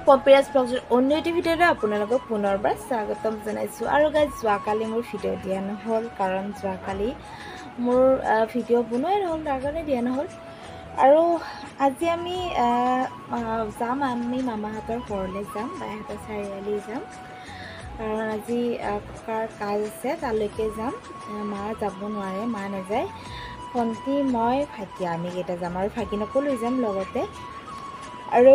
পম্পিয়াছ ব্লগৰ অন্য এটি ভিডিঅ'ত আপোনালোকক পুনৰবাৰ স্বাগতম জনাইছোঁ আৰু গাইজ যোৱাকালি মোৰ ভিডিঅ' দিয়া নহ'ল কাৰণ যোৱাকালি মোৰ ভিডিঅ' বনোৱাই নহ'ল তাৰ কাৰণে দিয়া নহ'ল আৰু আজি আমি যাম আমি মামাহঁতৰ ঘৰলৈ যাম বাইহঁতৰ চাৰিআলি যাম কাৰণ আজি ককাৰ কাজ আছে তালৈকে যাম মা যাব নোৱাৰে মা নাযায় ভণ্টি মই ভাইটি আমি কেইটা যাম আৰু ভাগিনকো লৈ যাম লগতে আৰু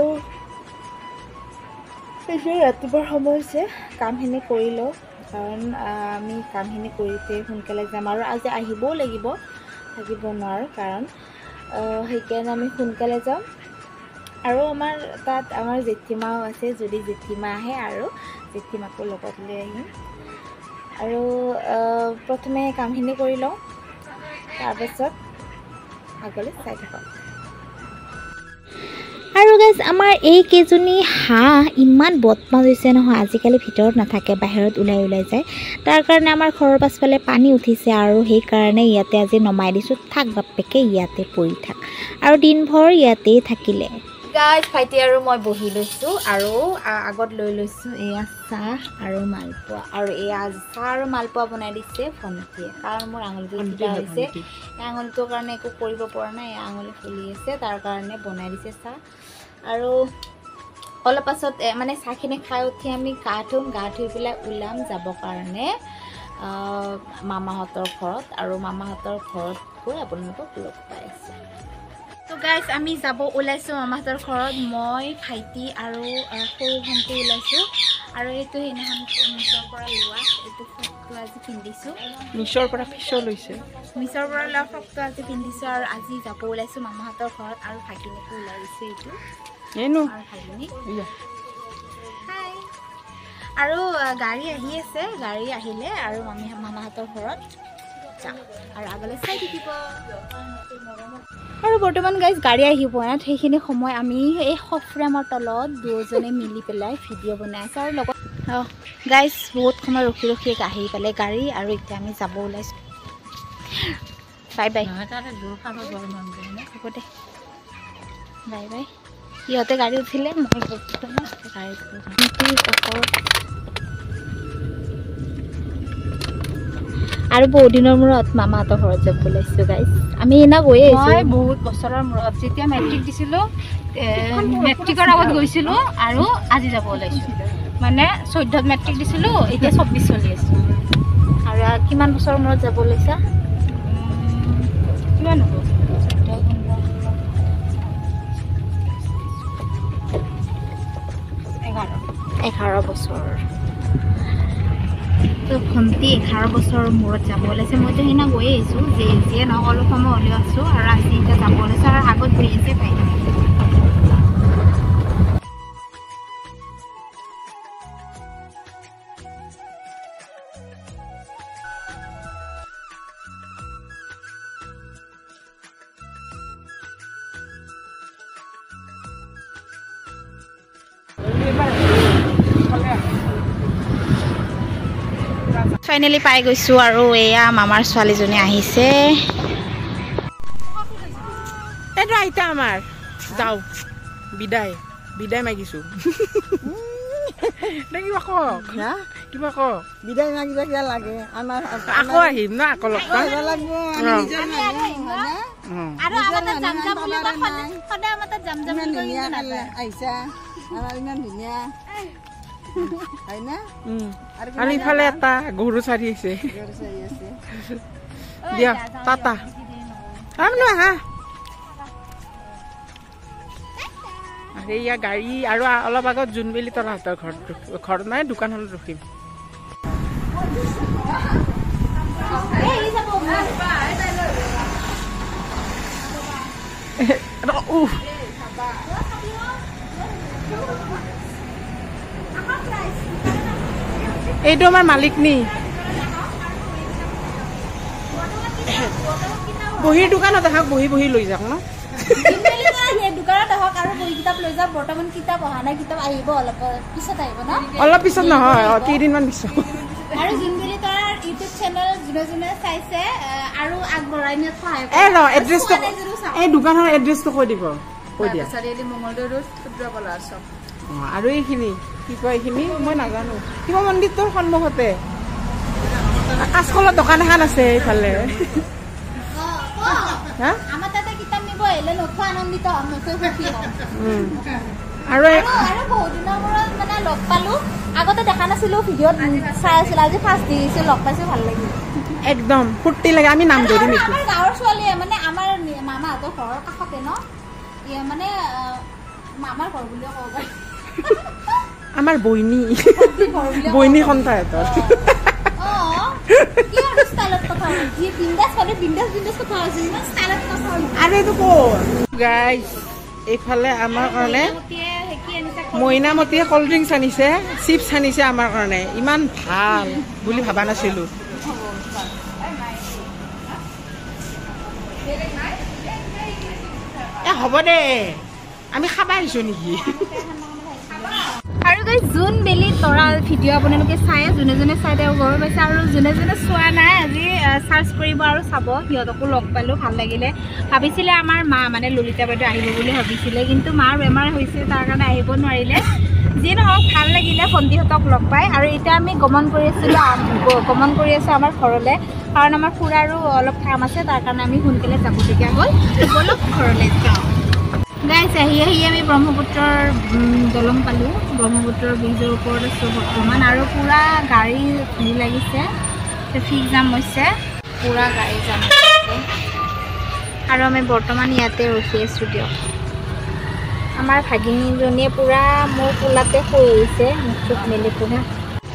ৰাতিপুৱাৰ সময় হৈছে কামখিনি কৰি লওঁ কাৰণ আমি কামখিনি কৰিতে সোনকালে যাম আৰু আজি আহিবও লাগিব থাকিব নোৱাৰোঁ কাৰণ সেইকাৰণে আমি সোনকালে যাম আৰু আমাৰ তাত আমাৰ জেঠীমাও আছে যদি জেঠীমা আহে আৰু জেঠীমাকো লগত লৈ আহিম আৰু প্ৰথমে কামখিনি কৰি লওঁ তাৰপাছত আগলৈ চাই থাকক আৰু গাইজ আমাৰ এই কেইজনী হাঁহ ইমান বদমাছ হৈছে নহয় আজিকালি ভিতৰত নাথাকে বাহিৰত ওলাই যায় তাৰ কাৰণে আমাৰ ঘৰৰ পাছফালে পানী উঠিছে আৰু সেইকাৰণে ইয়াতে আজি নমাই দিছোঁ থাক বাপেকে ইয়াতে পৰি থাক আৰু দিনভৰ ইয়াতেই থাকিলে গাইজ ভাইটি আৰু মই বহি লৈছোঁ আৰু আগত লৈ লৈছোঁ এয়া চাহ আৰু মালপোৱা আৰু এয়া চাহ আৰু মালপোৱা বনাই দিছে ভণ্টিয়ে কাৰণ মোৰ আঙুলিটো কিবা হৈছে এই আঙুলিটোৰ কাৰণে একো কৰিব পৰা নাই এই আঙুলি ফুলি আছে তাৰ কাৰণে বনাই দিছে চাহ আৰু অলপ পাছত মানে চাহখিনি খাই উঠি আমি গা ধুই পেলাই ওলাম যাবৰ কাৰণে মামাহঁতৰ ঘৰত আৰু মামাহঁতৰ ঘৰত গৈ আপোনালোকক লগ পাই আছে তো গাইজ আমি যাব ওলাইছোঁ মামাহঁতৰ ঘৰত মই ভাইটি আৰু সৰু ভণ্টি ওলাইছোঁ আৰু এইটো সেইদিনাখন মিছৰ পৰা লোৱা এইটো ফ্ৰকটো আজি পিন্ধিছোঁ মিছৰ পৰা লোৱা ফ্ৰকটো আজি পিন্ধিছোঁ আৰু আজি যাব ওলাইছোঁ মামাহঁতৰ ঘৰত আৰু ভাগিনীকো ওলাই দিছোঁ এইটো আৰু ভাগিনী হাই আৰু গাড়ী আহি আছে গাড়ী আহিলে আৰু মামাহঁতৰ ঘৰত যাম আৰু আগলৈ চাই থাকিব আৰু বৰ্তমান গাইজ গাড়ী আহি পোৱা নাই সেইখিনি সময় আমি এই ফ্ৰেমৰ তলত দুজনে মিলি পেলাই ভিডিঅ' বনাই আছোঁ আৰু লগত গাইজ বহুত সময় ৰখি আহি পালে গাড়ী আৰু এতিয়া আমি যাব ওলাইছোঁ বাই বাই হ'ব দে বাই বাই সিহঁতে গাড়ী উঠিলে মই আৰু বহুত দিনৰ মূৰত মামাহঁতৰ ঘৰত যাব ওলাইছোঁ গাইজ আমি এনা গৈয়ে আহিছোঁ বহুত বছৰৰ মূৰত যেতিয়া মেট্ৰিক দিছিলোঁ মেট্ৰিকৰ আগত গৈছিলোঁ আৰু আজি যাব ওলাইছোঁ মানে 14ত মেট্ৰিক দিছিলোঁ এতিয়া 24 চলি আছোঁ আৰু কিমান বছৰৰ মূৰত যাব ওলাইছা কিমান হ'ব 11 বছৰ তো ভণ্টি 11 বছৰৰ মূৰত যাব ওলাইছে মইতো সেইদিনা গৈয়ে আহিছোঁ যিয়ে নহওক অলপ সময় হ'লেও আছোঁ আৰু আজি এতিয়া যাব ওলাইছোঁ আৰু আগত গৈ আছে ভাই ফাইনেলি পাই গৈছোঁ আৰু এয়া মামাৰ ছোৱালীজনী আহিছে এইটো আইতা আমাৰ যাওঁ বিদায় মাগিছোঁ কিবা কওক বিদায় মাগিব কিয় লাগে আমাৰ আকৌ আহিম ন আকৌ লগ পাম আহিছা আমাৰ ইমান ধুনীয়া হয় না আৰু ইফালে এটা গৰু চাৰি আছে দিয়া টাটা আহা এয়া গাড়ী আৰু অলপ আগত জোনবেলি তলাহঁতৰ ঘৰত নাই দোকানখনত ৰখিম এইটো আমাৰ মালিক নি বহীৰ দোকানত আহক বহি লৈ যাওক ন দোকানত আহক আৰু বহি কিতাপ লৈ যাওক বৰ্তমান কিতাপ অহা নাই কিতাপ আহিব অলপ পিছত আহিব ন অলপ পিছত নহয় কেইদিনমান পিছত আৰু জোনবিলি তাৰ ইউটিউব চেনেল যোনে চাইছে আৰু আগবঢ়াই নিয়াত সহায় এড্ৰেছটো এই দোকানৰ এড্ৰেছটো কৈ দিব কৈ দিয়া চাৰিআলি মঙলদৈ ৰোড ক্ষুদ্ৰ কলা চক আৰু এইখিনি কি কয় এইখিনি মই নাজানো শিৱ মন্দিৰটোৰ সন্মুখতে কাঁচকলৰ দোকান এখন আছে এইফালে হা আমাৰ তাতে কিতাপ নিব আহিলে নথৈ আনন্দিত হ'ম নথৈ সুখী হ'ম আৰু আৰু বহুত দিনৰ মূৰত মানে লগ পালোঁ আগতে দেখা নাছিলোঁ ভিডিঅ'ত চাই আছিলোঁ আজি ফাৰ্ষ্ট দেখিছোঁ লগ পাইছোঁ ভাল লাগিল একদম ফূৰ্তি লাগে আমি নাম ধৰিম এইটো আমাৰ গাঁৱৰ ছোৱালীয়ে মানে আমাৰ মামাহঁতৰ ঘৰৰ কাষতে ন মানে মামাৰ ঘৰ বুলিও ক'ব পাৰি আমাৰ বৈনী সন্তাহঁতৰ আৰু এইটো ক'ত গাইজ এইফালে আমাৰ কাৰণে মইনামতীয়ে কল্ড ড্ৰিংকছ আনিছে চিপছ আনিছে আমাৰ কাৰণে ইমান ভাল বুলি ভাবা নাছিলোঁ হ'ব দে আমি খাব আহিছোঁ নেকি আৰু গাইজ জোনবেলি তৰা ভিডিঅ' আপোনালোকে চাই যোনে যোনে চাই তেওঁ গম পাইছে আৰু যোনে যোনে চোৱা নাই আজি চাৰ্চ কৰিব আৰু চাব সিহঁতকো লগ পালোঁ ভাল লাগিলে ভাবিছিলে আমাৰ মা মানে ললিতা বাইদেউ আহিব বুলি ভাবিছিলে কিন্তু মাৰ বেমাৰ হৈছে তাৰ কাৰণে আহিব নোৱাৰিলে যি নহওক ভাল লাগিলে ভণ্টিহঁতক লগ পাই আৰু এতিয়া আমি গমন কৰি আছোঁ আমাৰ ঘৰলৈ কাৰণ আমাৰ খুৰাৰো অলপ কাম আছে তাৰ কাৰণে আমি সোনকালে যাবলগীয়া হ'ল বলক ঘৰলৈ যাওঁ গাইজ আহি আমি ব্ৰহ্মপুত্ৰৰ দলং পালোঁ ব্ৰহ্মপুত্ৰৰ ব্ৰিজৰ ওপৰত আছোঁ বৰ্তমান আৰু পূৰা গাড়ী ভিৰ লাগিছে ট্ৰেফিক জাম হৈছে পূৰা গাড়ী জাম হৈছে আৰু আমি বৰ্তমান ইয়াতে ৰখি আছোঁ দিয়ক আমাৰ ভাগিনীজনীয়ে পূৰা মোৰ কোলাতে শুই আহিছে মুখ চুখ মেলি পূৰা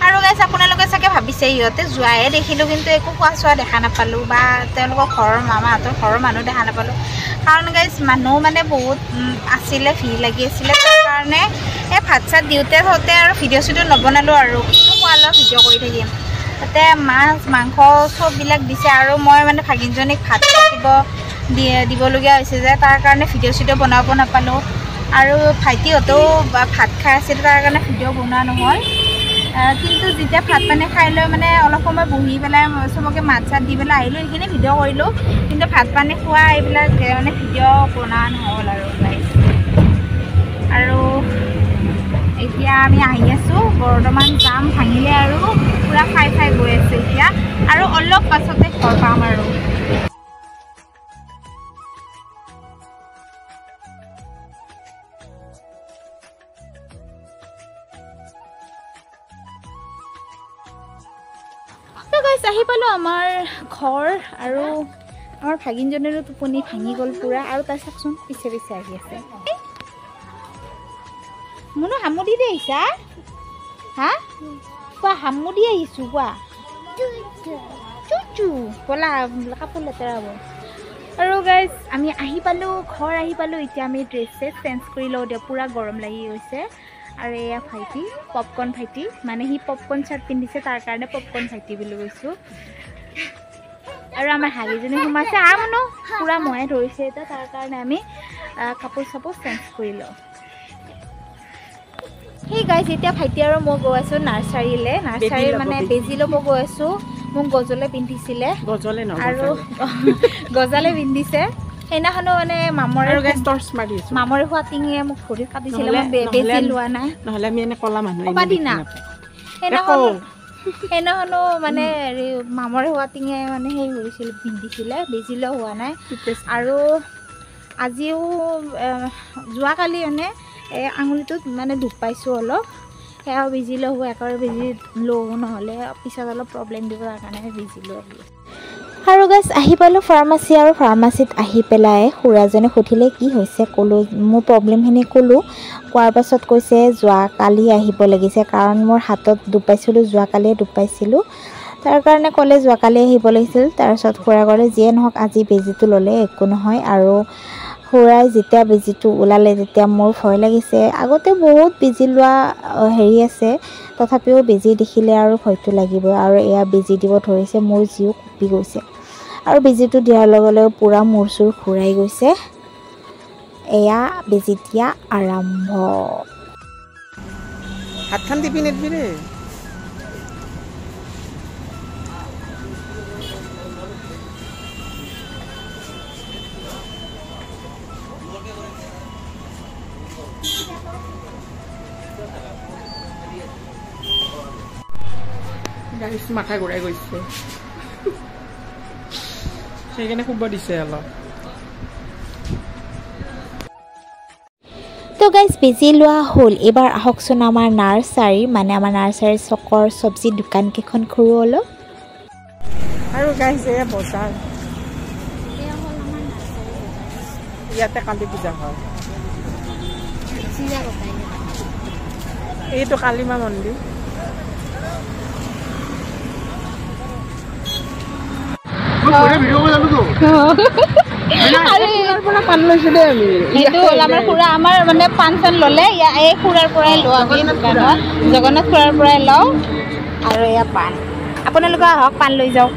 আৰু গাইজ আপোনালোকে চাগে ভাবিছে সিহঁতে যোৱাহে দেখিলোঁ কিন্তু একো খোৱা চোৱা দেখা নাপালোঁ বা তেওঁলোকৰ ঘৰৰ মামাহঁতৰ ঘৰৰ মানুহ দেখা নাপালোঁ কাৰণ গাইজ মানুহ মানে বহুত আছিলে ভিৰ লাগি আছিলে তাৰ কাৰণে এই ভাত চাত দিওঁতে থওঁতে আৰু ভিডিঅ' চিডিঅ' নবনালোঁ আৰু খোৱা লোৱা ভিডিঅ' কৰি থাকিম তাতে মাছ মাংস চববিলাক দিছে আৰু মই মানে ভাগিনজনীক ভাত দিবলগীয়া হৈছে যে তাৰ কাৰণে ভিডিঅ' চিডিঅ' বনাব নাপালোঁ আৰু ভাইটিহঁতেও ভাত খাই আছিল তাৰ কাৰণে ভিডিঅ' বনোৱা নহ'ল কিন্তু যেতিয়া ভাত পানী খাই লৈ মানে অলপ সময় বহি পেলাই চবকে মাত চাত দি পেলাই আহিলোঁ সেইখিনি ভিডিঅ' কৰিলোঁ কিন্তু ভাত পানী খোৱা এইবিলাক মানে ভিডিঅ' বনোৱা নহ'ল আৰু এতিয়া আমি আহি আছোঁ বৰ্তমান জাম ভাঙিলে আৰু পূৰা খাই গৈ আছোঁ এতিয়া আৰু অলপ পাছতে ঘৰ পাম আৰু আহি পালোঁ আমাৰ ঘৰ আৰু আমাৰ ভাগিনজনীৰো টোপনি ভাঙি গ'ল পূৰা আৰু তাই চাওকচোন পিছে আহি আছে মোনো হামুদি দে আহিছা হা কোৱা হামুদি আহিছোঁ কোৱা চুচু ব'লা কাপোৰ লেতেৰা হ'ব আৰু গাইজ আমি আহি পালোঁ ঘৰ আহি পালোঁ এতিয়া আমি ড্ৰেছ চেঞ্জ কৰি লওঁ দিয়ক পূৰা গৰম লাগি গৈছে আৰু এয়া ভাইটি পপকৰ্ণ ভাইটি মানে সি পপকৰ্ণ চাৰ্ট পিন্ধিছে তাৰ কাৰণে পপকৰ্ণ ভাইটি বুলি কৈছোঁ আৰু আমাৰ হাগিজনী সোমাইছে আমনো পূৰা মহে ধৰিছে এতিয়া তাৰ কাৰণে আমি কাপোৰ চাপোৰ চেঞ্জ কৰি লওঁ সেই গাইজ এতিয়া ভাইটি আৰু মই গৈ আছোঁ নাৰ্চাৰীলৈ নাৰ্চাৰীৰ মানে বেজি ল'ব গৈ আছোঁ মোক গজলে পিন্ধিছিলে আৰু গজালে পিন্ধিছে সেইদিনাখনো মানে মামৰে খোৱা টিঙিয়ে মোক ভৰিত কাটিছিলে বেজি লোৱা নাই নহ'লে আমি এনে ক'লা মানুহ সেইদিনাখনো মানে হেৰি মামৰে হোৱা টিঙে মানে সেই কৰিছিল পিন্ধিছিলে বেজি লোৱা হোৱা নাই আৰু আজিও যোৱাকালি মানে এই আঙুলিটোত মানে দুখ পাইছোঁ অলপ সেয়াও বেজি লওঁ একেবাৰে বেজি লওঁ নহ'লে পিছত অলপ প্ৰব্লেম দিব তাৰ কাৰণে বেজি লওঁ আৰু গাইজ আহি পালোঁ ফাৰ্মাচী আৰু ফাৰ্মাচীত আহি পেলাই খুৰাজনে সুধিলে কি হৈছে ক'লোঁ মোৰ প্ৰব্লেমখিনি ক'লোঁ কোৱাৰ পাছত কৈছে যোৱাকালি আহিব লাগিছে কাৰণ মোৰ হাতত দুখ পাইছিলোঁ যোৱাকালিয়ে দুখ পাইছিলোঁ তাৰ কাৰণে ক'লে যোৱাকালি আহিব লাগিছিল তাৰপিছত খুৰা ক'লে যিয়ে নহওক আজি বেজিটো ল'লে একো নহয় আৰু খুৰাই যেতিয়া বেজিটো ওলালে তেতিয়া মোৰ ভয় লাগিছে আগতে বহুত বেজি লোৱা হেৰি আছে তথাপিও বেজি দেখিলে আৰু ভয়টো লাগিবই আৰু এয়া বেজি দিব ধৰিছে মোৰ জিও কঁপি গৈছে আৰু বেজিটো দিয়াৰ লগে লগে পূৰা মূৰ চুৰ ঘূৰাই গৈছে এয়া বেজি দিয়া আৰম্ভ হাতখন টিপি নিদিবি দেই গাইছ মাথা ঘূৰাই গৈছে সেইকাৰণে শুব দিছে অলপ তো গাইজ বেজি লোৱা হ'ল এইবাৰ আহকচোন আমাৰ নাৰ্চাৰী মানে আমাৰ নাৰ্চাৰীৰ চকৰ চব্জি দোকান কেইখন ঘূৰোঁ অলপ আৰু গাইছ এয়া বজাৰ ইয়াতে কালি পূজা হয় এইটো কালীমা মন্দিৰ আমাৰ মানে পাণ চান ল'লে এই খুৰাৰ পৰাই লওঁ আমি দোকানত জগন্নাথ খুৰাৰ পৰাই লওঁ আৰু এয়া পাণ আপোনালোকে আহক পাণ লৈ যাওক